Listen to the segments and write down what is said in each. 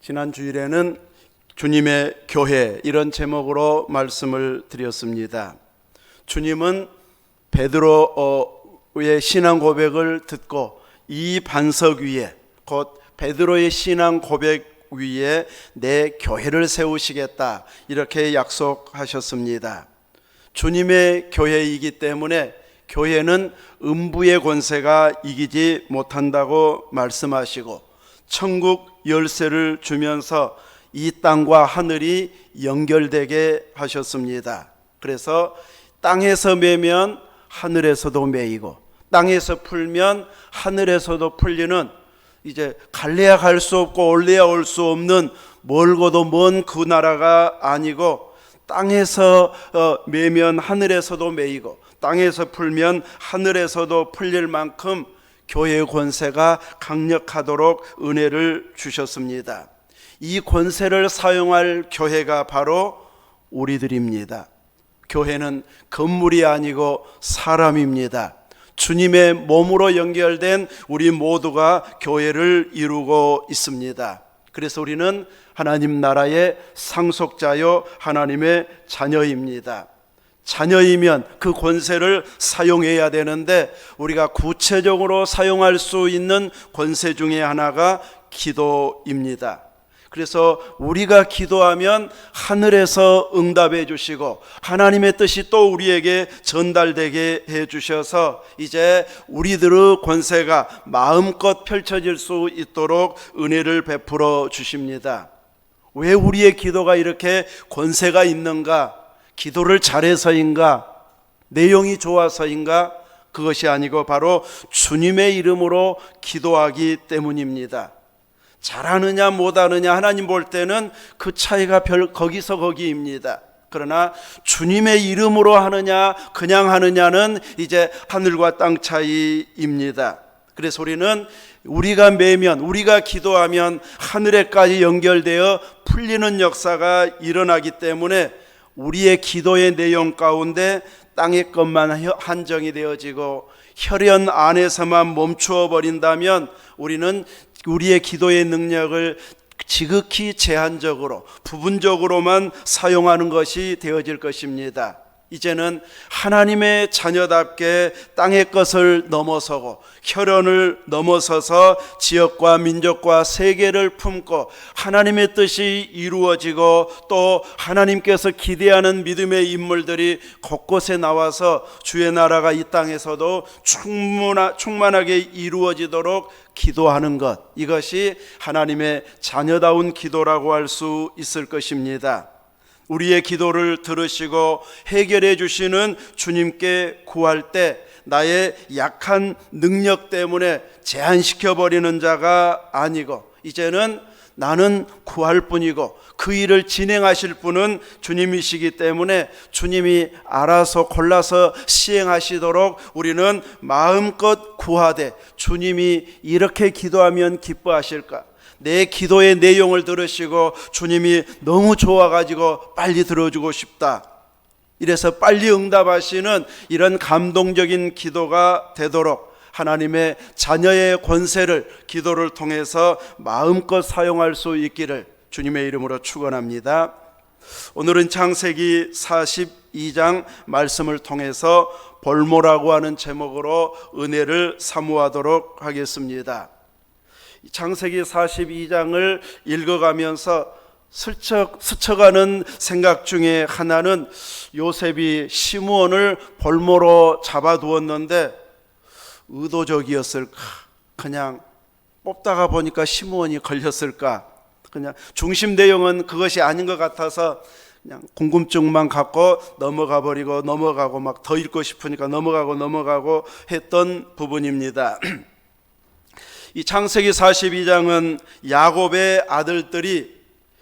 지난 주일에는 주님의 교회 이런 제목으로 말씀을 드렸습니다. 주님은 베드로의 신앙 고백을 듣고 이 반석 위에, 곧 베드로의 신앙 고백 위에 내 교회를 세우시겠다, 이렇게 약속하셨습니다. 주님의 교회이기 때문에 교회는 음부의 권세가 이기지 못한다고 말씀하시고 천국 열쇠를 주면서 이 땅과 하늘이 연결되게 하셨습니다. 그래서 땅에서 매면 하늘에서도 매이고 땅에서 풀면 하늘에서도 풀리는, 이제 갈래야 갈 수 없고 올래야 올 수 없는 멀고도 먼 그 나라가 아니고, 땅에서 매면 하늘에서도 매이고 땅에서 풀면 하늘에서도 풀릴 만큼 교회의 권세가 강력하도록 은혜를 주셨습니다. 이 권세를 사용할 교회가 바로 우리들입니다. 교회는 건물이 아니고 사람입니다. 주님의 몸으로 연결된 우리 모두가 교회를 이루고 있습니다. 그래서 우리는 하나님 나라의 상속자요 하나님의 자녀입니다. 자녀이면 그 권세를 사용해야 되는데, 우리가 구체적으로 사용할 수 있는 권세 중에 하나가 기도입니다. 그래서 우리가 기도하면 하늘에서 응답해 주시고 하나님의 뜻이 또 우리에게 전달되게 해 주셔서 이제 우리들의 권세가 마음껏 펼쳐질 수 있도록 은혜를 베풀어 주십니다. 왜 우리의 기도가 이렇게 권세가 있는가? 기도를 잘해서인가? 내용이 좋아서인가? 그것이 아니고 바로 주님의 이름으로 기도하기 때문입니다. 잘하느냐 못하느냐 하나님 볼 때는 그 차이가 거기서 거기입니다. 그러나 주님의 이름으로 하느냐 그냥 하느냐는 이제 하늘과 땅 차이입니다. 그래서 우리는 우리가 매면, 우리가 기도하면 하늘에까지 연결되어 풀리는 역사가 일어나기 때문에 우리의 기도의 내용 가운데 땅의 것만 한정이 되어지고 혈연 안에서만 멈추어 버린다면 우리는 우리의 기도의 능력을 지극히 제한적으로 부분적으로만 사용하는 것이 되어질 것입니다. 이제는 하나님의 자녀답게 땅의 것을 넘어서고 혈연을 넘어서서 지역과 민족과 세계를 품고 하나님의 뜻이 이루어지고 또 하나님께서 기대하는 믿음의 인물들이 곳곳에 나와서 주의 나라가 이 땅에서도 충만하게 이루어지도록 기도하는 것, 이것이 하나님의 자녀다운 기도라고 할 수 있을 것입니다. 우리의 기도를 들으시고 해결해 주시는 주님께 구할 때 나의 약한 능력 때문에 제한시켜버리는 자가 아니고, 이제는 나는 구할 뿐이고 그 일을 진행하실 분은 주님이시기 때문에 주님이 알아서 골라서 시행하시도록 우리는 마음껏 구하되, 주님이 이렇게 기도하면 기뻐하실까? 내 기도의 내용을 들으시고 주님이 너무 좋아가지고 빨리 들어주고 싶다, 이래서 빨리 응답하시는 이런 감동적인 기도가 되도록 하나님의 자녀의 권세를 기도를 통해서 마음껏 사용할 수 있기를 주님의 이름으로 축원합니다. 오늘은 창세기 42장 말씀을 통해서 볼모라고 하는 제목으로 은혜를 사모하도록 하겠습니다. 창세기 42장을 읽어가면서 스쳐가는 생각 중에 하나는, 요셉이 시므온을 볼모로 잡아두었는데 의도적이었을까? 그냥 뽑다가 보니까 시므온이 걸렸을까? 그냥 중심 내용은 그것이 아닌 것 같아서 그냥 궁금증만 갖고 넘어가 버리고 넘어가고 막 더 읽고 싶으니까 넘어가고 했던 부분입니다. 이 창세기 42장은 야곱의 아들들이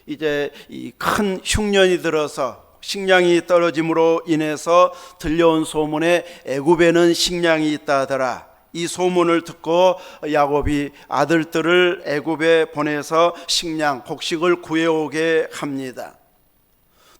이제 이 큰 흉년이 들어서 식량이 떨어짐으로 인해서 들려온 소문에 애굽에는 식량이 있다 하더라. 이 소문을 듣고 야곱이 아들들을 애굽에 보내서 곡식을 구해오게 합니다.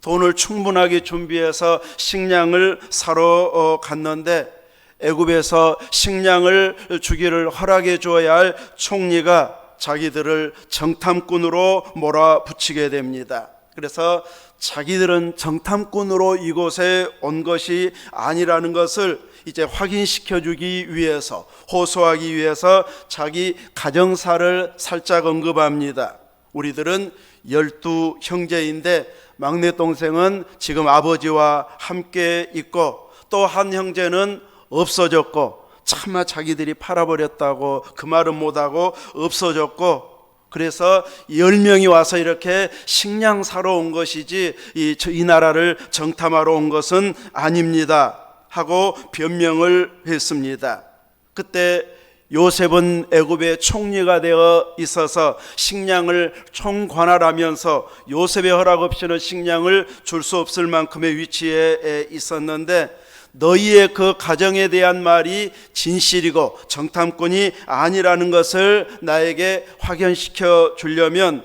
돈을 충분하게 준비해서 식량을 사러 갔는데 애굽에서 식량을 주기를 허락해 줘야 할 총리가 자기들을 정탐꾼으로 몰아붙이게 됩니다. 그래서 자기들은 정탐꾼으로 이곳에 온 것이 아니라는 것을 이제 확인시켜 주기 위해서, 호소하기 위해서 자기 가정사를 살짝 언급합니다. 우리들은 12 형제인데 막내 동생은 지금 아버지와 함께 있고 또 한 형제는 없어졌고, 차마 자기들이 팔아버렸다고 그 말은 못하고 없어졌고, 그래서 10명이 와서 이렇게 식량 사러 온 것이지 이 나라를 정탐하러 온 것은 아닙니다 하고 변명을 했습니다. 그때 요셉은 애굽의 총리가 되어 있어서 식량을 총관할하면서 요셉의 허락 없이는 식량을 줄 수 없을 만큼의 위치에 있었는데, 너희의 그 가정에 대한 말이 진실이고 정탐꾼이 아니라는 것을 나에게 확인시켜 주려면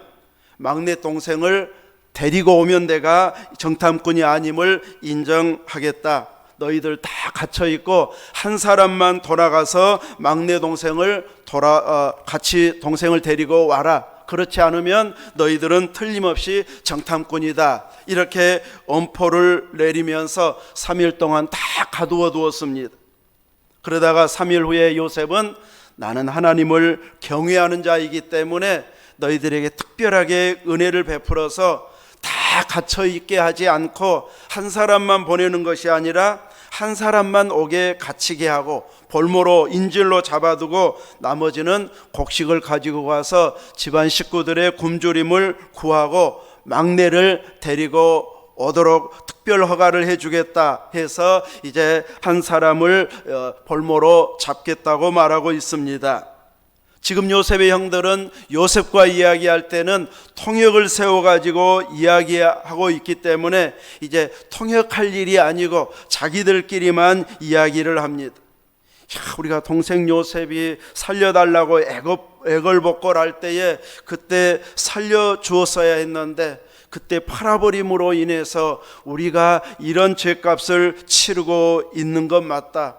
막내 동생을 데리고 오면 내가 정탐꾼이 아님을 인정하겠다. 너희들 다 갇혀 있고 한 사람만 돌아가서 막내 동생을 같이 동생을 데리고 와라. 그렇지 않으면 너희들은 틀림없이 정탐꾼이다. 이렇게 엄포를 내리면서 3일 동안 다 가두어 두었습니다. 그러다가 3일 후에 요셉은 나는 하나님을 경외하는 자이기 때문에 너희들에게 특별하게 은혜를 베풀어서 다 갇혀 있게 하지 않고 한 사람만 보내는 것이 아니라 한 사람만 오게 갇히게 하고 볼모로 인질로 잡아두고 나머지는 곡식을 가지고 가서 집안 식구들의 굶주림을 구하고 막내를 데리고 오도록 특별 허가를 해주겠다 해서 이제 한 사람을 볼모로 잡겠다고 말하고 있습니다. 지금 요셉의 형들은 요셉과 이야기할 때는 통역을 세워가지고 이야기하고 있기 때문에 이제 통역할 일이 아니고 자기들끼리만 이야기를 합니다. 우리가 동생 요셉이 살려달라고 애걸복걸할 때에 그때 살려주었어야 했는데 그때 팔아버림으로 인해서 우리가 이런 죄값을 치르고 있는 것 맞다.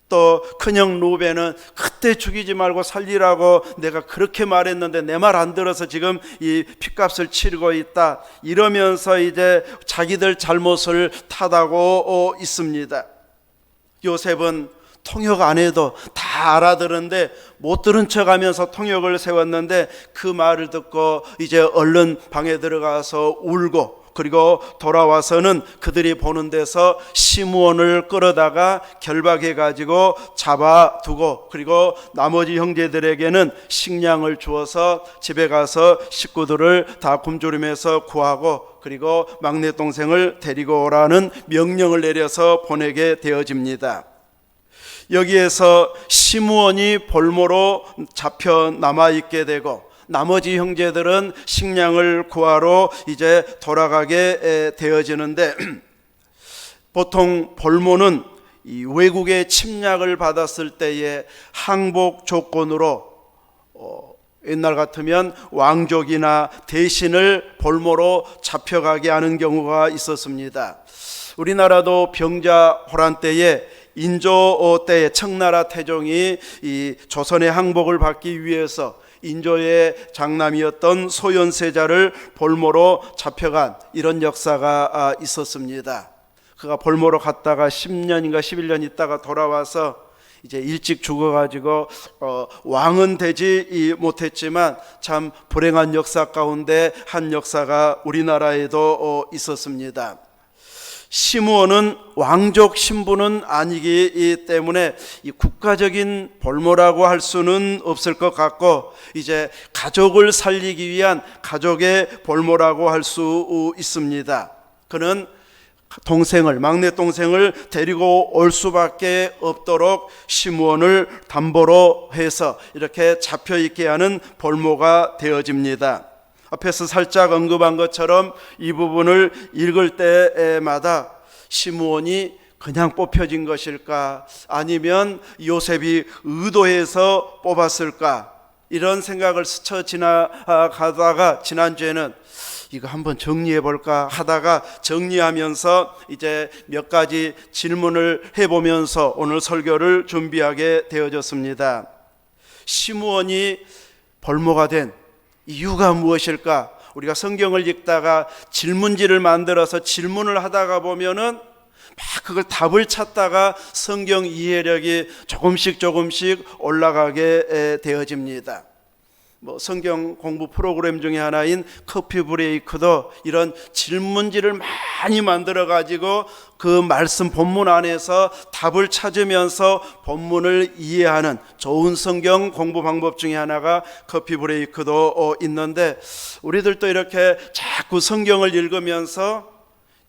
또 큰형 루벤은 그때 죽이지 말고 살리라고 내가 그렇게 말했는데 내 말 안 들어서 지금 이 핏값을 치르고 있다. 이러면서 이제 자기들 잘못을 탓하고 있습니다. 요셉은 통역 안 해도 다 알아들은데 못 들은 척하면서 통역을 세웠는데 그 말을 듣고 이제 얼른 방에 들어가서 울고, 그리고 돌아와서는 그들이 보는 데서 시므온을 끌어다가 결박해 가지고 잡아두고, 그리고 나머지 형제들에게는 식량을 주어서 집에 가서 식구들을 다 굶주림에서 구하고, 그리고 막내 동생을 데리고 오라는 명령을 내려서 보내게 되어집니다. 여기에서 시므온이 볼모로 잡혀 남아있게 되고 나머지 형제들은 식량을 구하러 이제 돌아가게 되어지는데, 보통 볼모는 이 외국의 침략을 받았을 때의 항복 조건으로 옛날 같으면 왕족이나 대신을 볼모로 잡혀가게 하는 경우가 있었습니다. 우리나라도 병자호란 때에 인조 때에 청나라 태종이 이 조선의 항복을 받기 위해서 인조의 장남이었던 소현세자를 볼모로 잡혀간 이런 역사가 있었습니다. 그가 볼모로 갔다가 10년인가 11년 있다가 돌아와서 이제 일찍 죽어가지고 왕은 되지 못했지만 참 불행한 역사 가운데 한 역사가 우리나라에도 있었습니다. 시므온은 왕족 신분은 아니기 때문에 이 국가적인 볼모라고 할 수는 없을 것 같고, 이제 가족을 살리기 위한 가족의 볼모라고 할 수 있습니다. 그는 막내 동생을 데리고 올 수밖에 없도록 시므온을 담보로 해서 이렇게 잡혀 있게 하는 볼모가 되어집니다. 앞에서 살짝 언급한 것처럼 이 부분을 읽을 때마다 시므온이 그냥 뽑혀진 것일까, 아니면 요셉이 의도해서 뽑았을까, 이런 생각을 스쳐 지나가다가 지난주에는 이거 한번 정리해 볼까 하다가 정리하면서 이제 몇 가지 질문을 해보면서 오늘 설교를 준비하게 되어졌습니다. 시므온이 벌모가 된 이유가 무엇일까? 우리가 성경을 읽다가 질문지를 만들어서 질문을 하다가 보면은 막 그걸 답을 찾다가 성경 이해력이 조금씩 올라가게 되어집니다. 성경 공부 프로그램 중에 하나인 커피 브레이크도 이런 질문지를 많이 만들어 가지고 그 말씀 본문 안에서 답을 찾으면서 본문을 이해하는 좋은 성경 공부 방법 중에 하나가 커피 브레이크도 있는데, 우리들도 이렇게 자꾸 성경을 읽으면서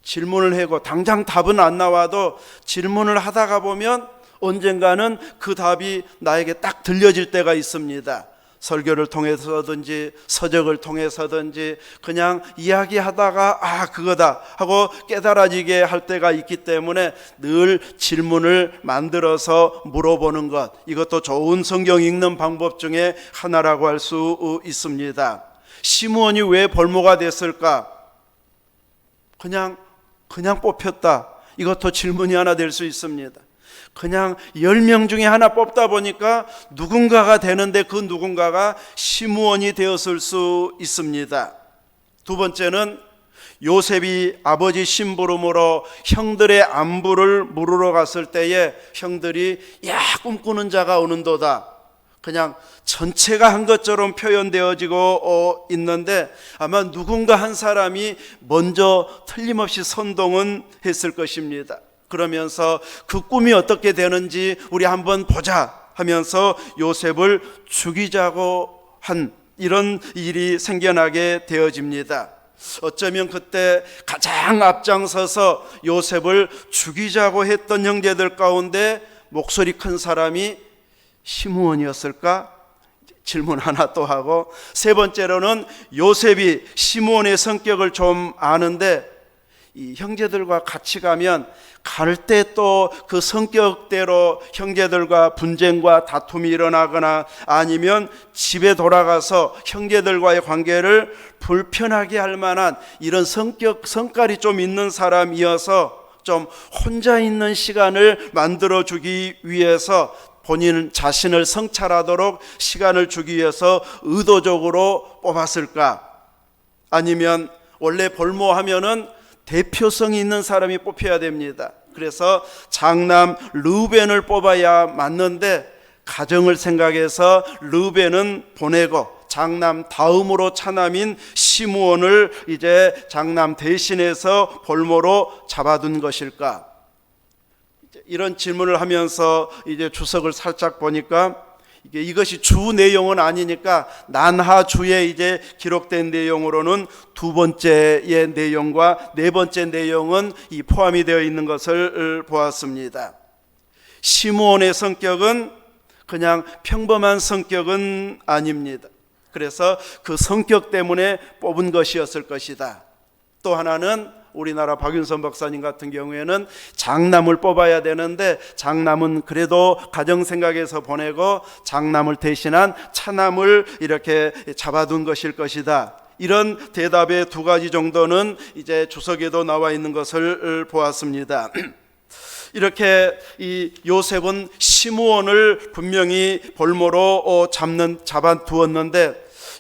질문을 하고 당장 답은 안 나와도 질문을 하다가 보면 언젠가는 그 답이 나에게 딱 들려질 때가 있습니다. 설교를 통해서든지 서적을 통해서든지 그냥 이야기하다가 그거다 하고 깨달아지게 할 때가 있기 때문에 늘 질문을 만들어서 물어보는 것, 이것도 좋은 성경 읽는 방법 중에 하나라고 할 수 있습니다. 시므온이 왜 벌모가 됐을까? 그냥 뽑혔다. 이것도 질문이 하나 될 수 있습니다. 그냥 10명 중에 하나 뽑다 보니까 누군가가 되는데 그 누군가가 시므온이 되었을 수 있습니다. 두 번째는 요셉이 아버지 심부름으로 형들의 안부를 물으러 갔을 때에 형들이 꿈꾸는 자가 오는도다, 그냥 전체가 한 것처럼 표현되어지고 있는데 아마 누군가 한 사람이 먼저 틀림없이 선동은 했을 것입니다. 그러면서 그 꿈이 어떻게 되는지 우리 한번 보자 하면서 요셉을 죽이자고 한 이런 일이 생겨나게 되어집니다. 어쩌면 그때 가장 앞장서서 요셉을 죽이자고 했던 형제들 가운데 목소리 큰 사람이 시므온이었을까? 질문 하나 또 하고, 세 번째로는 요셉이 시므온의 성격을 좀 아는데 이 형제들과 같이 가면 갈 때 또 그 성격대로 형제들과 분쟁과 다툼이 일어나거나 아니면 집에 돌아가서 형제들과의 관계를 불편하게 할 만한 이런 성깔이 좀 있는 사람이어서 좀 혼자 있는 시간을 만들어주기 위해서 본인 자신을 성찰하도록 시간을 주기 위해서 의도적으로 뽑았을까? 아니면 원래 벌모하면은 대표성이 있는 사람이 뽑혀야 됩니다. 그래서 장남 르우벤을 뽑아야 맞는데 가정을 생각해서 르우벤은 보내고 장남 다음으로 차남인 시므온을 이제 장남 대신해서 벌모로 잡아둔 것일까? 이런 질문을 하면서 이제 주석을 살짝 보니까 이것이 주 내용은 아니니까 난하주에 이제 기록된 내용으로는 두 번째의 내용과 네 번째 내용은 이 포함이 되어 있는 것을 보았습니다. 시므온의 성격은 그냥 평범한 성격은 아닙니다. 그래서 그 성격 때문에 뽑은 것이었을 것이다. 또 하나는 우리나라 박윤선 박사님 같은 경우에는 장남을 뽑아야 되는데 장남은 그래도 가정 생각해서 보내고 장남을 대신한 차남을 이렇게 잡아둔 것일 것이다. 이런 대답의 두 가지 정도는 이제 주석에도 나와 있는 것을 보았습니다. 이렇게 이 요셉은 시므온을 분명히 벌모로 잡아두었는데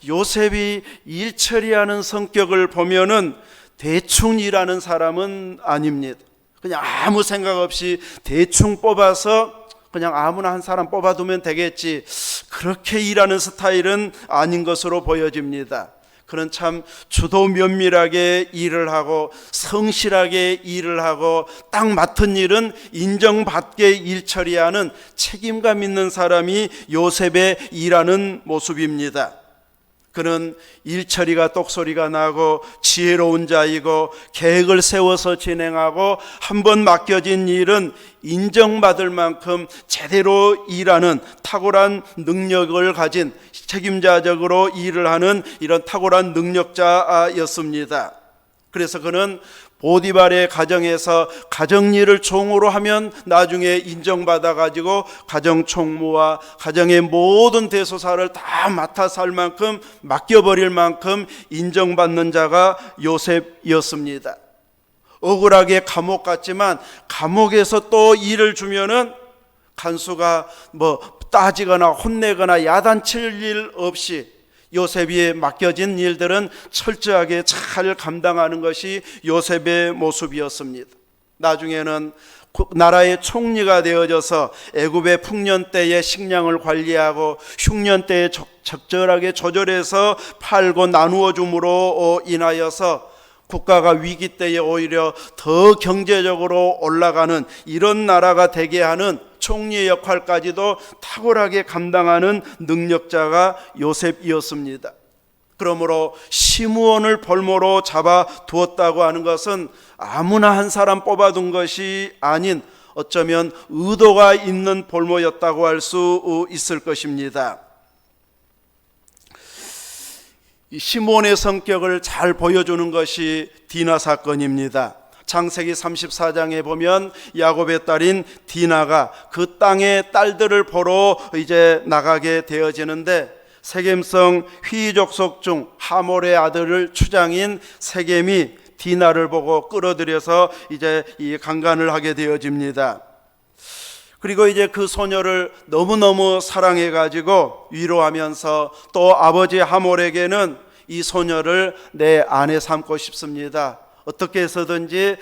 요셉이 일 처리하는 성격을 보면은 대충 일하는 사람은 아닙니다. 그냥 아무 생각 없이 대충 뽑아서 그냥 아무나 한 사람 뽑아두면 되겠지, 그렇게 일하는 스타일은 아닌 것으로 보여집니다. 그는 참 주도 면밀하게 일을 하고 성실하게 일을 하고 딱 맡은 일은 인정받게 일 처리하는 책임감 있는 사람이 요셉의 일하는 모습입니다. 그는 일처리가 똑소리가 나고 지혜로운 자이고 계획을 세워서 진행하고 한번 맡겨진 일은 인정받을 만큼 제대로 일하는 탁월한 능력을 가진 책임자적으로 일을 하는 이런 탁월한 능력자였습니다. 그래서 그는 보디발의 가정에서 가정일을 종으로 하면 나중에 인정받아 가지고 가정 총무와 가정의 모든 대소사를 다 맡아서 할 만큼 맡겨버릴 만큼 인정받는 자가 요셉이었습니다. 억울하게 감옥 갔지만 감옥에서 또 일을 주면은 간수가 따지거나 혼내거나 야단칠 일 없이 요셉이 맡겨진 일들은 철저하게 잘 감당하는 것이 요셉의 모습이었습니다. 나중에는 나라의 총리가 되어져서 애굽의 풍년 때에 식량을 관리하고 흉년 때에 적절하게 조절해서 팔고 나누어 줌으로 인하여서 국가가 위기 때에 오히려 더 경제적으로 올라가는 이런 나라가 되게 하는 총리의 역할까지도 탁월하게 감당하는 능력자가 요셉이었습니다. 그러므로 시므온을 볼모로 잡아두었다고 하는 것은 아무나 한 사람 뽑아둔 것이 아닌 어쩌면 의도가 있는 볼모였다고 할 수 있을 것입니다. 이 시므온의 성격을 잘 보여주는 것이 디나 사건입니다. 창세기 34장에 보면 야곱의 딸인 디나가 그 땅의 딸들을 보러 이제 나가게 되어지는데, 세겜성 휘족속 중 하몰의 아들을 추장인 세겜이 디나를 보고 끌어들여서 이제 이 강간을 하게 되어집니다. 그리고 이제 그 소녀를 너무너무 사랑해 가지고 위로하면서 또 아버지 하몰에게는 이 소녀를 내 아내 삼고 싶습니다. 어떻게 해서든지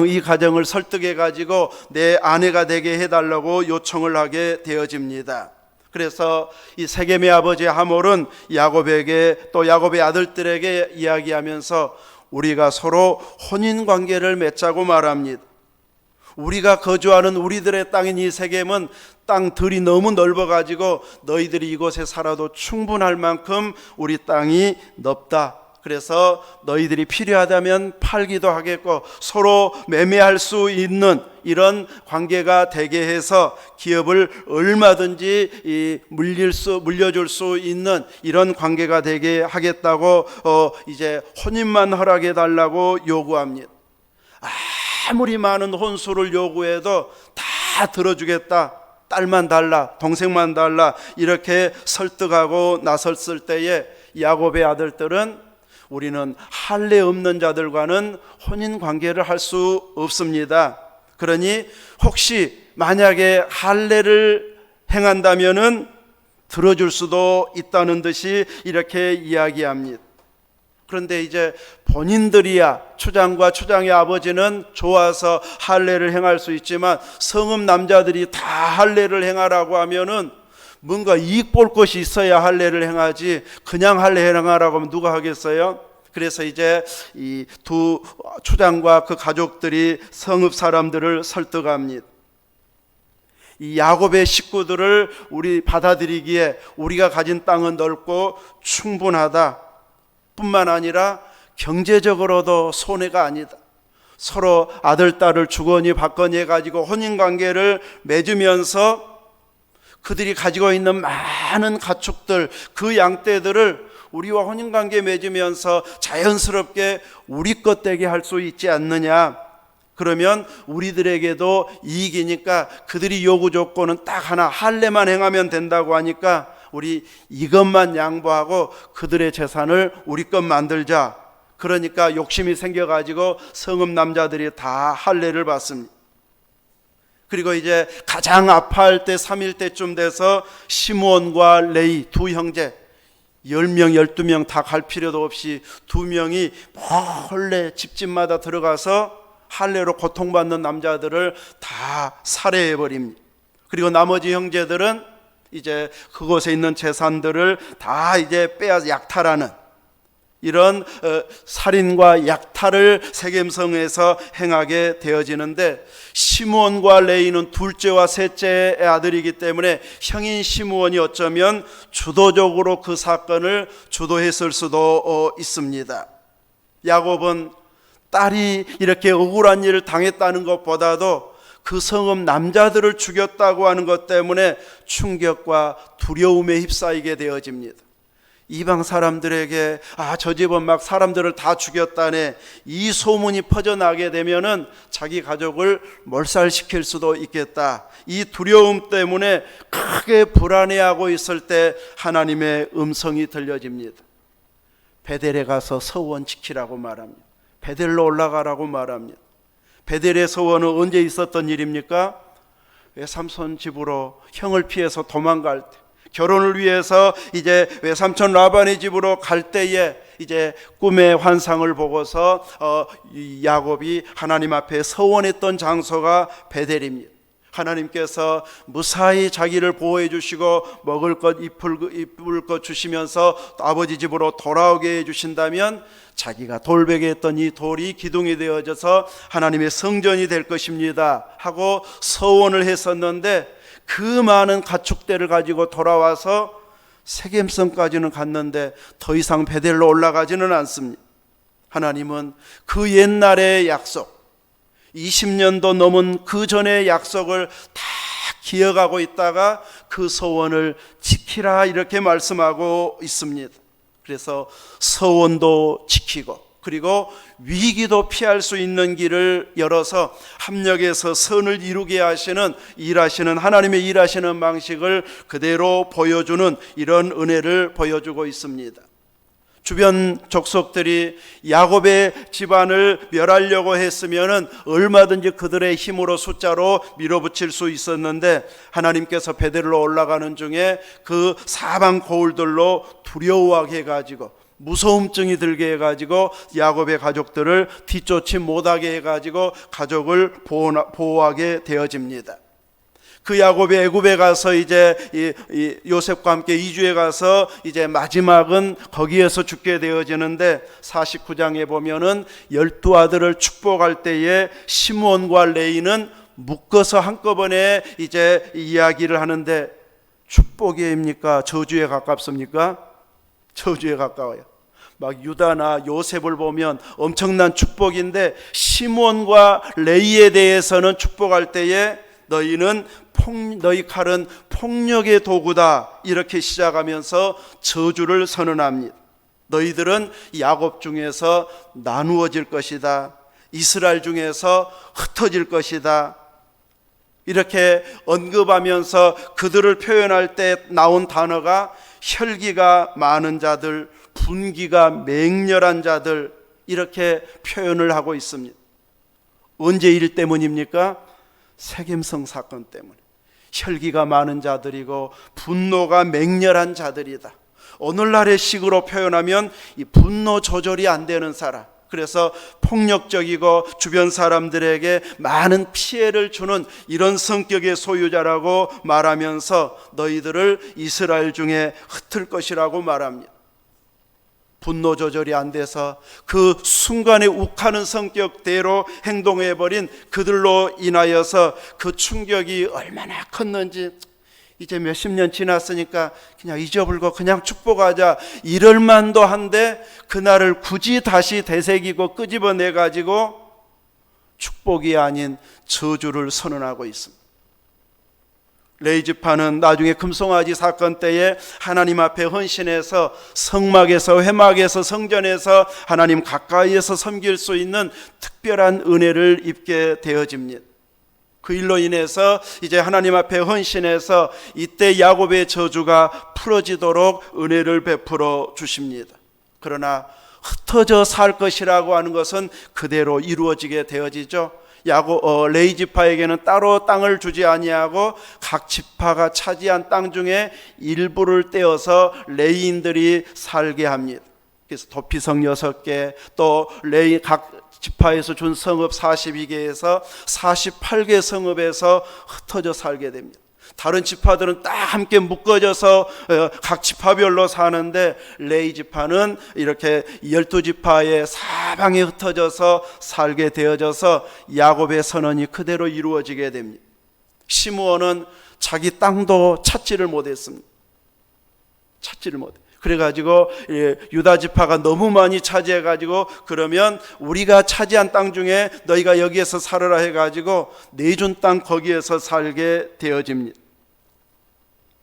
이 가정을 설득해 가지고 내 아내가 되게 해달라고 요청을 하게 되어집니다. 그래서 이 세겜의 아버지 하몰은 야곱에게 또 야곱의 아들들에게 이야기하면서 우리가 서로 혼인관계를 맺자고 말합니다. 우리가 거주하는 우리들의 땅인 이 세겜은 땅들이 너무 넓어가지고 너희들이 이곳에 살아도 충분할 만큼 우리 땅이 넓다. 그래서 너희들이 필요하다면 팔기도 하겠고 서로 매매할 수 있는 이런 관계가 되게 해서 기업을 얼마든지 물려줄 수 있는 이런 관계가 되게 하겠다고 이제 혼인만 허락해 달라고 요구합니다. 아무리 많은 혼수를 요구해도 다 들어주겠다. 딸만 달라, 동생만 달라, 이렇게 설득하고 나섰을 때에 야곱의 아들들은 우리는 할례 없는 자들과는 혼인 관계를 할 수 없습니다. 그러니 혹시 만약에 할례를 행한다면은 들어줄 수도 있다는 듯이 이렇게 이야기합니다. 그런데 이제 본인들이야, 추장과 추장의 아버지는 좋아서 할례를 행할 수 있지만 성읍 남자들이 다 할례를 행하라고 하면은 뭔가 이익 볼 것이 있어야 할례를 행하지, 그냥 할례 행하라고 하면 누가 하겠어요? 그래서 이제 이 두 추장과 그 가족들이 성읍 사람들을 설득합니다. 이 야곱의 식구들을 우리 받아들이기에 우리가 가진 땅은 넓고 충분하다 뿐만 아니라 경제적으로도 손해가 아니다. 서로 아들 딸을 주거니 받거니 해가지고 혼인관계를 맺으면서 그들이 가지고 있는 많은 가축들, 그 양떼들을 우리와 혼인관계 맺으면서 자연스럽게 우리 것 되게 할 수 있지 않느냐. 그러면 우리들에게도 이익이니까 그들이 요구 조건은 딱 하나, 할례만 행하면 된다고 하니까 우리 이것만 양보하고 그들의 재산을 우리 것 만들자. 그러니까 욕심이 생겨가지고 성읍 남자들이 다 할례를 받습니다. 그리고 이제 가장 아파할 때 3일 때쯤 돼서 시므온과 레위 두 형제 10명 12명 다 갈 필요도 없이 두 명이 몰래 집집마다 들어가서 할례로 고통받는 남자들을 다 살해해버립니다. 그리고 나머지 형제들은 이제 그곳에 있는 재산들을 다 이제 약탈하는 이런 살인과 약탈을 세겜성에서 행하게 되어지는데, 시므온과 레위는 둘째와 셋째의 아들이기 때문에 형인 시므온이 어쩌면 주도적으로 그 사건을 주도했을 수도 있습니다. 야곱은 딸이 이렇게 억울한 일을 당했다는 것보다도 그 성읍 남자들을 죽였다고 하는 것 때문에 충격과 두려움에 휩싸이게 되어집니다. 이방 사람들에게 저 집은 막 사람들을 다 죽였다네, 이 소문이 퍼져나게 되면은 자기 가족을 몰살시킬 수도 있겠다. 이 두려움 때문에 크게 불안해하고 있을 때 하나님의 음성이 들려집니다. 베델에 가서 서원 지키라고 말합니다. 베델로 올라가라고 말합니다. 베델의 서원은 언제 있었던 일입니까? 외삼손 집으로 형을 피해서 도망갈 때, 결혼을 위해서 이제 외삼촌 라반의 집으로 갈 때에 이제 꿈의 환상을 보고서 야곱이 하나님 앞에 서원했던 장소가 베델입니다. 하나님께서 무사히 자기를 보호해 주시고 먹을 것 입을 것 주시면서 아버지 집으로 돌아오게 해 주신다면 자기가 돌베개 했던 이 돌이 기둥이 되어져서 하나님의 성전이 될 것입니다 하고 서원을 했었는데, 그 많은 가축대를 가지고 돌아와서 세겜성까지는 갔는데 더 이상 베델로 올라가지는 않습니다. 하나님은 그 옛날의 약속, 20년도 넘은 그 전의 약속을 다 기억하고 있다가 그 서원을 지키라 이렇게 말씀하고 있습니다. 그래서 서원도 지키고 그리고 위기도 피할 수 있는 길을 열어서 합력해서 선을 이루게 하시는, 일하시는 하나님의 일하시는 방식을 그대로 보여주는 이런 은혜를 보여주고 있습니다. 주변 족속들이 야곱의 집안을 멸하려고 했으면은 얼마든지 그들의 힘으로 숫자로 밀어붙일 수 있었는데, 하나님께서 베델로 올라가는 중에 그 사방 고울들로 두려워하게 해가지고 무서움증이 들게 해가지고 야곱의 가족들을 뒤쫓지 못하게 해가지고 가족을 보호하게 되어집니다. 그 야곱이 애굽에 가서 이제 요셉과 함께 이주해 가서 이제 마지막은 거기에서 죽게 되어지는데, 49장에 보면은 12아들을 축복할 때에 시므온과 레위는 묶어서 한꺼번에 이제 이야기를 하는데, 축복입니까? 저주에 가깝습니까? 저주에 가까워요. 막 유다나 요셉을 보면 엄청난 축복인데, 시므온과 레위에 대해서는 축복할 때에 너희 칼은 폭력의 도구다 이렇게 시작하면서 저주를 선언합니다. 너희들은 야곱 중에서 나누어질 것이다, 이스라엘 중에서 흩어질 것이다 이렇게 언급하면서 그들을 표현할 때 나온 단어가 혈기가 많은 자들, 분기가 맹렬한 자들 이렇게 표현을 하고 있습니다. 언제 일 때문입니까? 세겜성 사건 때문에. 혈기가 많은 자들이고 분노가 맹렬한 자들이다. 오늘날의 식으로 표현하면 이 분노 조절이 안 되는 사람, 그래서 폭력적이고 주변 사람들에게 많은 피해를 주는 이런 성격의 소유자라고 말하면서 너희들을 이스라엘 중에 흩을 것이라고 말합니다. 분노 조절이 안 돼서 그 순간에 욱하는 성격대로 행동해버린 그들로 인하여서 그 충격이 얼마나 컸는지, 이제 몇십 년 지났으니까 그냥 잊어버리고 그냥 축복하자 이럴 만도 한데, 그날을 굳이 다시 되새기고 끄집어내가지고 축복이 아닌 저주를 선언하고 있습니다. 레위 지파는 나중에 금송아지 사건 때에 하나님 앞에 헌신해서 성막에서, 회막에서, 성전에서 하나님 가까이에서 섬길 수 있는 특별한 은혜를 입게 되어집니다. 그 일로 인해서 이제 하나님 앞에 헌신해서 이때 야곱의 저주가 풀어지도록 은혜를 베풀어 주십니다. 그러나 흩어져 살 것이라고 하는 것은 그대로 이루어지게 되어지죠. 레위 지파에게는 따로 땅을 주지 아니하고 각 지파가 차지한 땅 중에 일부를 떼어서 레위인들이 살게 합니다. 그래서 도피성 6개, 또 레위 각 지파에서 준 성읍 42개에서 48개 성읍에서 흩어져 살게 됩니다. 다른 지파들은 딱 함께 묶어져서 각 지파별로 사는데, 레위 지파는 이렇게 12지파의 사방에 흩어져서 살게 되어져서 야곱의 선언이 그대로 이루어지게 됩니다. 시므온은 자기 땅도 찾지를 못했습니다. 찾지를 못해. 그래가지고 유다 지파가 너무 많이 차지해가지고, 그러면 우리가 차지한 땅 중에 너희가 여기에서 살아라 해가지고 내준 땅 거기에서 살게 되어집니다.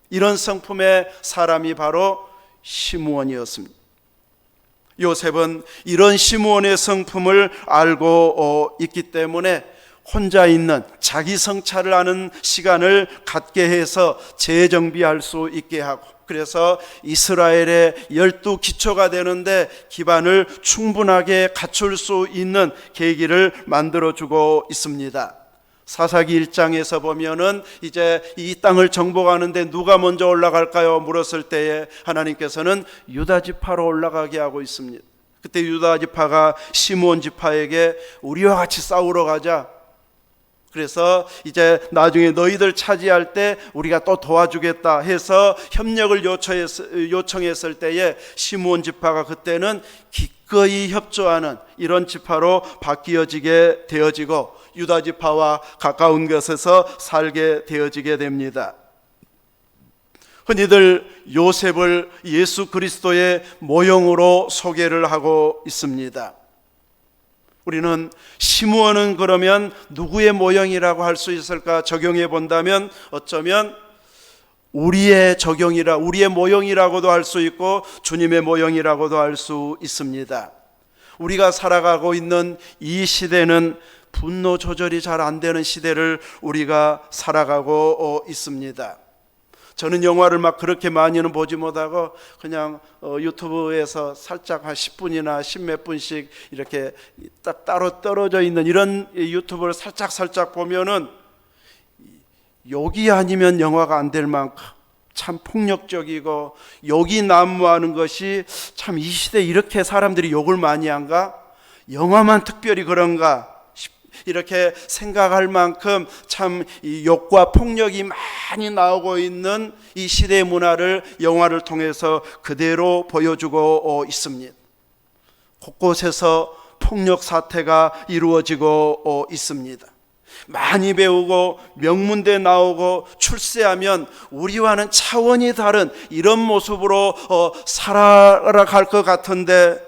이런 성품의 사람이 바로 시므온이었습니다. 요셉은 이런 시므온의 성품을 알고 있기 때문에 혼자 있는 자기 성찰을 하는 시간을 갖게 해서 재정비할 수 있게 하고, 그래서 이스라엘의 12기초가 되는데 기반을 충분하게 갖출 수 있는 계기를 만들어주고 있습니다. 사사기 1장에서 보면은 이제 이 땅을 정복하는데 누가 먼저 올라갈까요? 물었을 때에 하나님께서는 유다 지파로 올라가게 하고 있습니다. 그때 유다 지파가 시므온 지파에게 우리와 같이 싸우러 가자. 그래서 이제 나중에 너희들 차지할 때 우리가 또 도와주겠다 해서 협력을 요청했을 때에 시므온 지파가 그때는 기꺼이 협조하는 이런 지파로 바뀌어지게 되어지고 유다 지파와 가까운 곳에서 살게 되어지게 됩니다. 흔히들 요셉을 예수 그리스도의 모형으로 소개를 하고 있습니다. 우리는 시므온은 그러면 누구의 모형이라고 할 수 있을까 적용해 본다면 어쩌면 우리의 모형이라고도 할 수 있고 주님의 모형이라고도 할 수 있습니다. 우리가 살아가고 있는 이 시대는 분노 조절이 잘 안 되는 시대를 우리가 살아가고 있습니다. 저는 영화를 막 그렇게 많이는 보지 못하고 그냥 유튜브에서 살짝 한 10분이나 10몇 분씩 이렇게 딱 따로 떨어져 있는 이런 유튜브를 살짝 보면은 욕이 아니면 영화가 안 될 만큼 참 폭력적이고 욕이 난무하는 것이 참 이 시대에 이렇게 사람들이 욕을 많이 한가? 영화만 특별히 그런가? 이렇게 생각할 만큼 참 이 욕과 폭력이 많이 나오고 있는 이 시대의 문화를 영화를 통해서 그대로 보여주고 있습니다. 곳곳에서 폭력 사태가 이루어지고 있습니다. 많이 배우고 명문대 나오고 출세하면 우리와는 차원이 다른 이런 모습으로 살아갈 것 같은데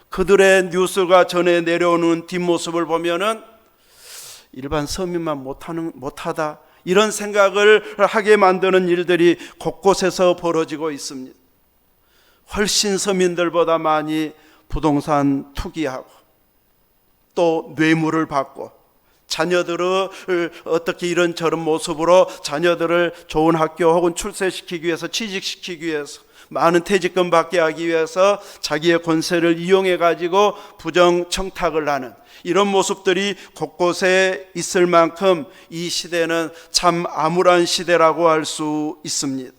그들의 뉴스가 전해 내려오는 뒷모습을 보면은 일반 서민만 못하다 이런 생각을 하게 만드는 일들이 곳곳에서 벌어지고 있습니다. 훨씬 서민들보다 많이 부동산 투기하고 또 뇌물을 받고 자녀들을 어떻게 이런저런 모습으로 자녀들을 좋은 학교 혹은 출세시키기 위해서 취직시키기 위해서 많은 퇴직금 받게 하기 위해서 자기의 권세를 이용해 가지고 부정 청탁을 하는 이런 모습들이 곳곳에 있을 만큼 이 시대는 참 암울한 시대라고 할 수 있습니다.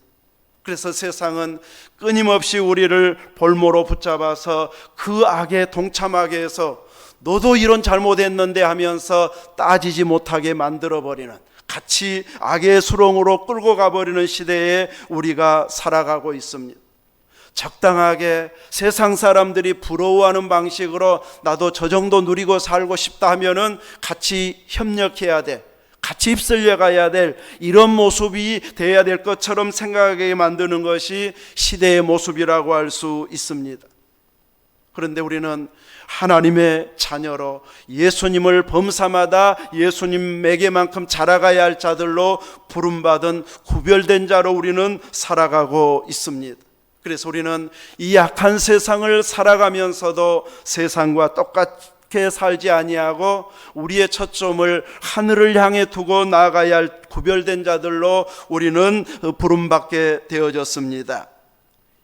그래서 세상은 끊임없이 우리를 볼모로 붙잡아서 그 악에 동참하게 해서 너도 이런 잘못했는데 하면서 따지지 못하게 만들어버리는 같이 악의 수렁으로 끌고 가버리는 시대에 우리가 살아가고 있습니다. 적당하게 세상 사람들이 부러워하는 방식으로 나도 저 정도 누리고 살고 싶다 하면은 같이 협력해야 돼. 같이 휩쓸려 가야 될 이런 모습이 돼야 될 것처럼 생각하게 만드는 것이 시대의 모습이라고 할 수 있습니다. 그런데 우리는 하나님의 자녀로 예수님을 범사마다 예수님에게만큼 자라가야 할 자들로 부름받은 구별된 자로 우리는 살아가고 있습니다. 그래서 우리는 이 악한 세상을 살아가면서도 세상과 똑같게 살지 아니하고 우리의 초점을 하늘을 향해 두고 나아가야 할 구별된 자들로 우리는 부름받게 되어졌습니다.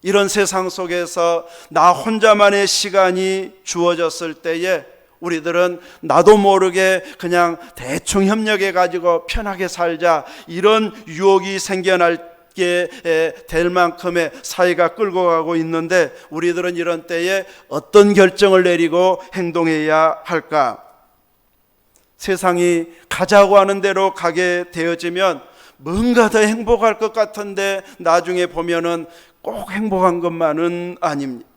이런 세상 속에서 나 혼자만의 시간이 주어졌을 때에 우리들은 나도 모르게 그냥 대충 협력해 가지고 편하게 살자 이런 유혹이 생겨날 될 만큼의 사회가 끌고 가고 있는데 우리들은 이런 때에 어떤 결정을 내리고 행동해야 할까? 세상이 가자고 하는 대로 가게 되어지면 뭔가 더 행복할 것 같은데 나중에 보면은 꼭 행복한 것만은 아닙니다.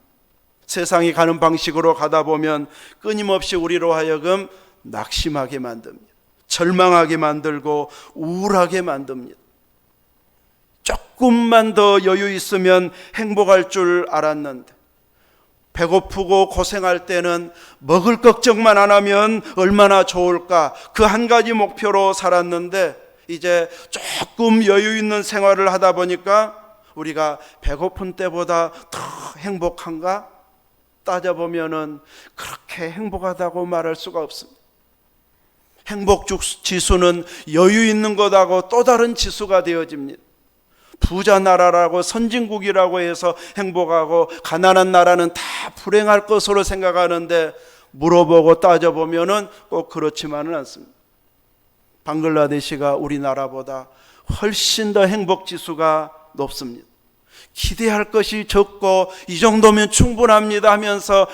세상이 가는 방식으로 가다 보면 끊임없이 우리로 하여금 낙심하게 만듭니다. 절망하게 만들고 우울하게 만듭니다. 조금만 더 여유 있으면 행복할 줄 알았는데 배고프고 고생할 때는 먹을 걱정만 안 하면 얼마나 좋을까 그 한 가지 목표로 살았는데 이제 조금 여유 있는 생활을 하다 보니까 우리가 배고픈 때보다 더 행복한가? 따져보면은 그렇게 행복하다고 말할 수가 없습니다. 행복 지수는 여유 있는 것하고 또 다른 지수가 되어집니다. 부자 나라라고 선진국이라고 해서 행복하고 가난한 나라는 다 불행할 것으로 생각하는데 물어보고 따져보면은 꼭 그렇지만은 않습니다. 방글라데시가 우리나라보다 훨씬 더 행복지수가 높습니다. 기대할 것이 적고 이 정도면 충분합니다 하면서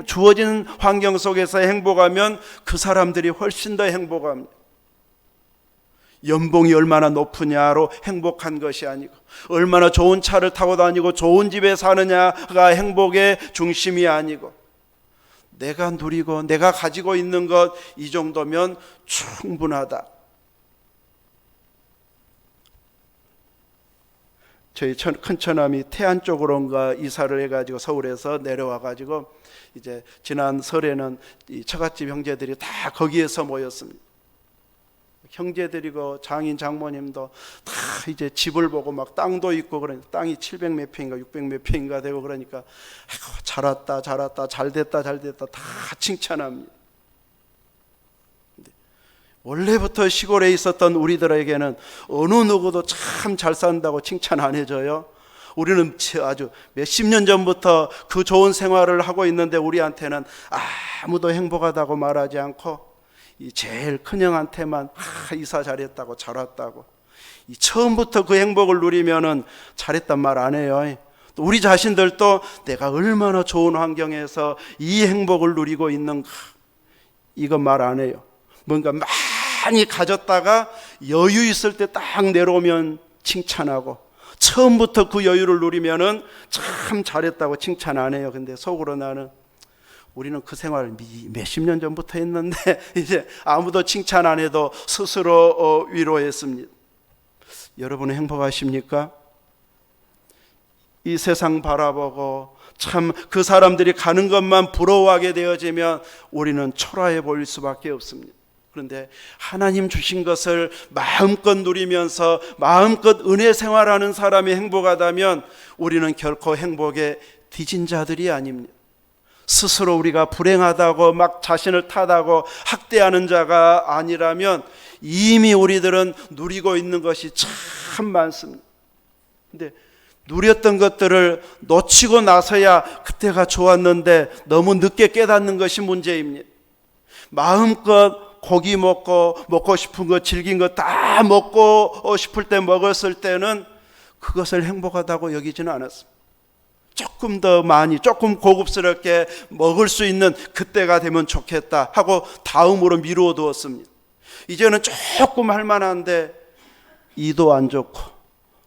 주어진 환경 속에서 행복하면 그 사람들이 훨씬 더 행복합니다. 연봉이 얼마나 높으냐로 행복한 것이 아니고, 얼마나 좋은 차를 타고 다니고 좋은 집에 사느냐가 행복의 중심이 아니고, 내가 누리고 내가 가지고 있는 것, 이 정도면 충분하다. 저희 큰 처남이 태안 쪽으로인가 이사를 해가지고 서울에서 내려와가지고 이제 지난 설에는 이 처갓집 형제들이 다 거기에서 모였습니다. 형제들이고 장인 장모님도 다 이제 집을 보고 막 땅도 있고, 그러니까 땅이 700 몇 평인가 600 몇 평인가 되고, 그러니까 아이고 잘했다 잘했다 잘됐다 잘됐다 다 칭찬합니다. 원래부터 시골에 있었던 우리들에게는 어느 누구도 참 잘 산다고 칭찬 안 해줘요. 우리는 아주 몇십 년 전부터 그 좋은 생활을 하고 있는데 우리한테는 아무도 행복하다고 말하지 않고, 이 제일 큰형한테만 이사 잘했다고 잘 왔다고, 이 처음부터 그 행복을 누리면은 잘했단 말 안 해요. 또 우리 자신들도 내가 얼마나 좋은 환경에서 이 행복을 누리고 있는가, 이건 말 안 해요. 뭔가 많이 가졌다가 여유 있을 때 딱 내려오면 칭찬하고, 처음부터 그 여유를 누리면은 참 잘했다고 칭찬 안 해요. 근데 속으로 나는, 우리는 그 생활을 몇십 년 전부터 했는데 이제 아무도 칭찬 안 해도 스스로 위로했습니다. 여러분은 행복하십니까? 이 세상 바라보고 참 그 사람들이 가는 것만 부러워하게 되어지면 우리는 초라해 보일 수밖에 없습니다. 그런데 하나님 주신 것을 마음껏 누리면서 마음껏 은혜 생활하는 사람이 행복하다면 우리는 결코 행복에 뒤진 자들이 아닙니다. 스스로 우리가 불행하다고 막 자신을 탓하고 학대하는 자가 아니라면 이미 우리들은 누리고 있는 것이 참 많습니다. 근데 누렸던 것들을 놓치고 나서야 그때가 좋았는데 너무 늦게 깨닫는 것이 문제입니다. 마음껏 고기 먹고 싶은 거, 즐긴 거 다 먹고 싶을 때 먹었을 때는 그것을 행복하다고 여기지는 않았습니다. 조금 더 많이, 조금 고급스럽게 먹을 수 있는 그때가 되면 좋겠다 하고 다음으로 미루어 두었습니다. 이제는 조금 할 만한데 이도 안 좋고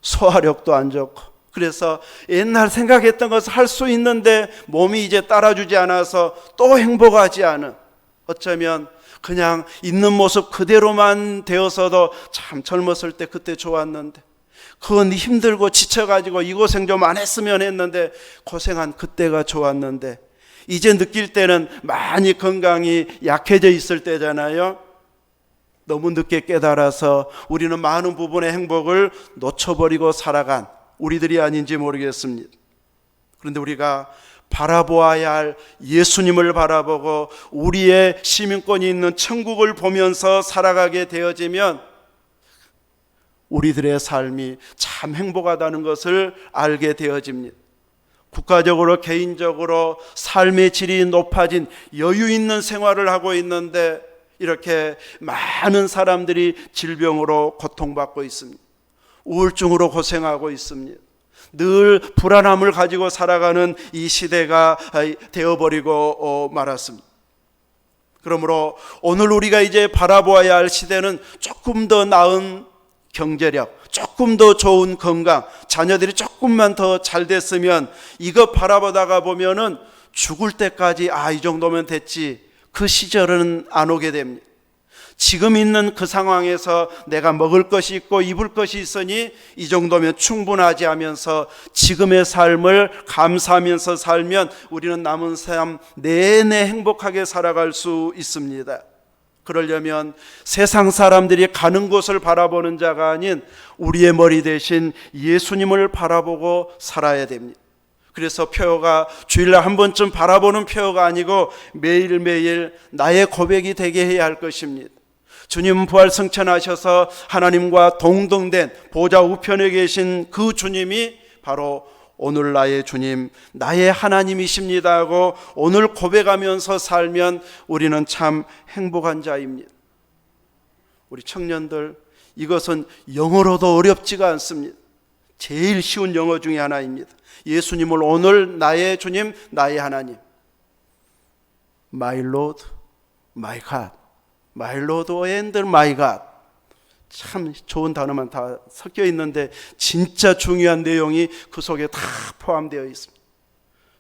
소화력도 안 좋고, 그래서 옛날 생각했던 것을 할 수 있는데 몸이 이제 따라주지 않아서 또 행복하지 않은, 어쩌면 그냥 있는 모습 그대로만 되어서도 참 젊었을 때 그때 좋았는데, 그건 힘들고 지쳐가지고 이 고생 좀 안 했으면 했는데 고생한 그때가 좋았는데, 이제 느낄 때는 많이 건강이 약해져 있을 때잖아요. 너무 늦게 깨달아서 우리는 많은 부분의 행복을 놓쳐버리고 살아간 우리들이 아닌지 모르겠습니다. 그런데 우리가 바라보아야 할 예수님을 바라보고 우리의 시민권이 있는 천국을 보면서 살아가게 되어지면 우리들의 삶이 참 행복하다는 것을 알게 되어집니다. 국가적으로 개인적으로 삶의 질이 높아진 여유 있는 생활을 하고 있는데 이렇게 많은 사람들이 질병으로 고통받고 있습니다. 우울증으로 고생하고 있습니다. 늘 불안함을 가지고 살아가는 이 시대가 되어버리고 말았습니다. 그러므로 오늘 우리가 이제 바라보아야 할 시대는 조금 더 나은 경제력, 조금 더 좋은 건강, 자녀들이 조금만 더 잘 됐으면, 이거 바라보다가 보면은 죽을 때까지 이 정도면 됐지, 그 시절은 안 오게 됩니다. 지금 있는 그 상황에서 내가 먹을 것이 있고 입을 것이 있으니 이 정도면 충분하지 하면서 지금의 삶을 감사하면서 살면 우리는 남은 삶 내내 행복하게 살아갈 수 있습니다. 그러려면 세상 사람들이 가는 곳을 바라보는 자가 아닌 우리의 머리 대신 예수님을 바라보고 살아야 됩니다. 그래서 표어가 주일날 한 번쯤 바라보는 표어가 아니고 매일매일 나의 고백이 되게 해야 할 것입니다. 주님 부활 승천하셔서 하나님과 동등된 보좌 우편에 계신 그 주님이 바로 오늘 나의 주님, 나의 하나님이십니다 하고 오늘 고백하면서 살면 우리는 참 행복한 자입니다. 우리 청년들, 이것은 영어로도 어렵지가 않습니다. 제일 쉬운 영어 중에 하나입니다. 예수님을 오늘 나의 주님, 나의 하나님. My Lord, My God. My Lord and My God. 참 좋은 단어만 다 섞여 있는데 진짜 중요한 내용이 그 속에 다 포함되어 있습니다.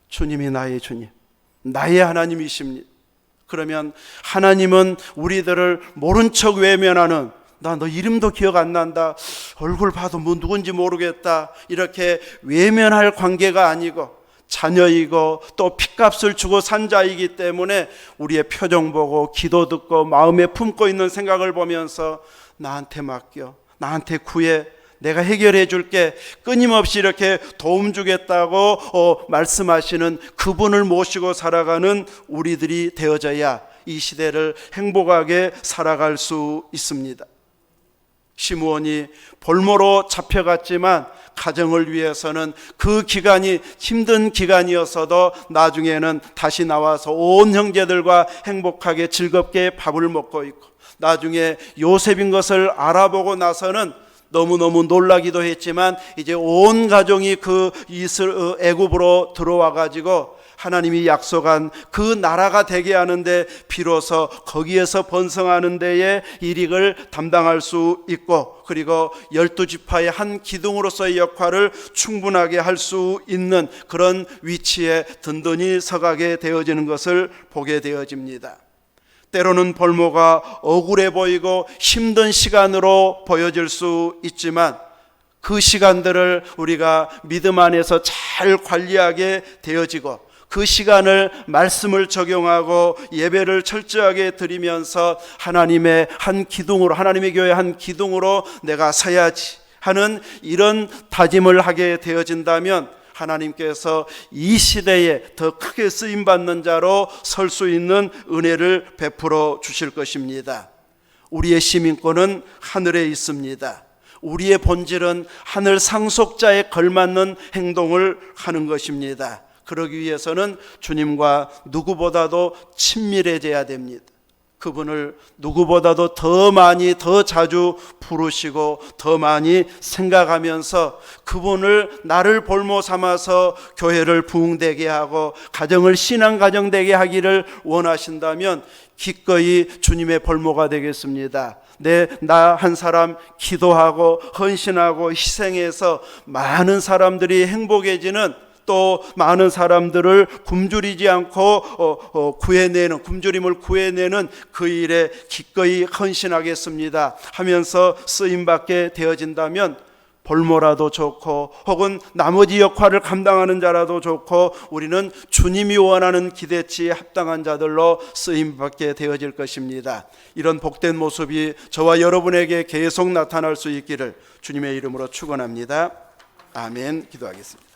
주님이 나의 주님, 나의 하나님이십니다. 그러면 하나님은 우리들을 모른 척 외면하는, 나 너 이름도 기억 안 난다, 얼굴 봐도 뭐 누군지 모르겠다, 이렇게 외면할 관계가 아니고 자녀이고 또 핏값을 주고 산 자이기 때문에 우리의 표정 보고 기도 듣고 마음에 품고 있는 생각을 보면서 나한테 맡겨, 나한테 구해, 내가 해결해 줄게, 끊임없이 이렇게 도움 주겠다고 말씀하시는 그분을 모시고 살아가는 우리들이 되어져야 이 시대를 행복하게 살아갈 수 있습니다. 시므온이 볼모로 잡혀갔지만 가정을 위해서는 그 기간이 힘든 기간이었어도 나중에는 다시 나와서 온 형제들과 행복하게 즐겁게 밥을 먹고 있고, 나중에 요셉인 것을 알아보고 나서는 너무너무 놀라기도 했지만 이제 온 가정이 그 애굽으로 들어와 가지고 하나님이 약속한 그 나라가 되게 하는데 비로소 거기에서 번성하는 데에 일익을 담당할 수 있고, 그리고 12지파의 한 기둥으로서의 역할을 충분하게 할 수 있는 그런 위치에 든든히 서가게 되어지는 것을 보게 되어집니다. 때로는 볼모가 억울해 보이고 힘든 시간으로 보여질 수 있지만 그 시간들을 우리가 믿음 안에서 잘 관리하게 되어지고, 그 시간을 말씀을 적용하고 예배를 철저하게 드리면서 하나님의 한 기둥으로, 하나님의 교회 한 기둥으로 내가 서야지 하는 이런 다짐을 하게 되어진다면 하나님께서 이 시대에 더 크게 쓰임받는 자로 설 수 있는 은혜를 베풀어 주실 것입니다. 우리의 시민권은 하늘에 있습니다. 우리의 본질은 하늘 상속자에 걸맞는 행동을 하는 것입니다. 그러기 위해서는 주님과 누구보다도 친밀해져야 됩니다. 그분을 누구보다도 더 많이, 더 자주 부르시고 더 많이 생각하면서 그분을 나를 볼모 삼아서 교회를 부흥되게 하고 가정을 신앙가정 되게 하기를 원하신다면 기꺼이 주님의 볼모가 되겠습니다. 나 한 사람 기도하고 헌신하고 희생해서 많은 사람들이 행복해지는, 또 많은 사람들을 굶주리지 않고 굶주림을 구해내는 그 일에 기꺼이 헌신하겠습니다 하면서 쓰임받게 되어진다면 볼모라도 좋고 혹은 나머지 역할을 감당하는 자라도 좋고 우리는 주님이 원하는 기대치에 합당한 자들로 쓰임받게 되어질 것입니다. 이런 복된 모습이 저와 여러분에게 계속 나타날 수 있기를 주님의 이름으로 축원합니다. 아멘. 기도하겠습니다.